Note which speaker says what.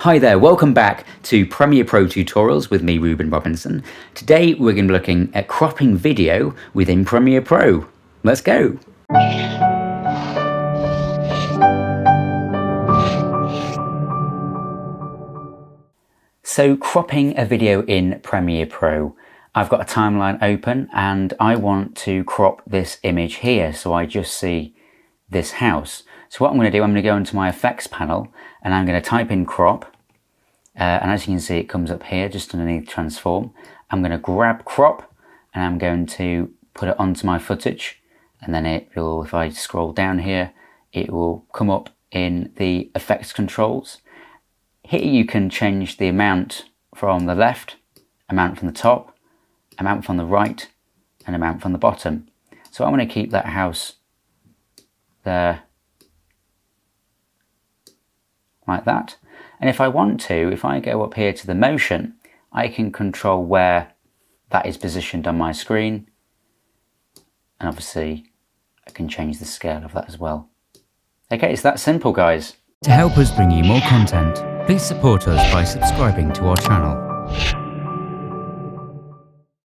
Speaker 1: Hi there, welcome back to Premiere Pro Tutorials with me, Ruben Robinson. Today we're going to be looking at cropping video within Premiere Pro. Let's go! So cropping a video in Premiere Pro. I've got a timeline open and I want to crop this image here so I just see this house. So what I'm going to do, I'm going to go into my effects panel and I'm going to type in crop. And as you can see, it comes up here just underneath transform. I'm going to grab crop and I'm going to put it onto my footage, and then it will, if I scroll down here, it will come up in the effects controls. Here you can change the amount from the left, amount from the top, amount from the right, and amount from the bottom. So I'm going to keep that house there like that. And if I want to, if I go up here to the motion, I can control where that is positioned on my screen. And obviously I can change the scale of that as well. Okay, it's that simple, guys.
Speaker 2: To help us bring you more content, please support us by subscribing to our channel.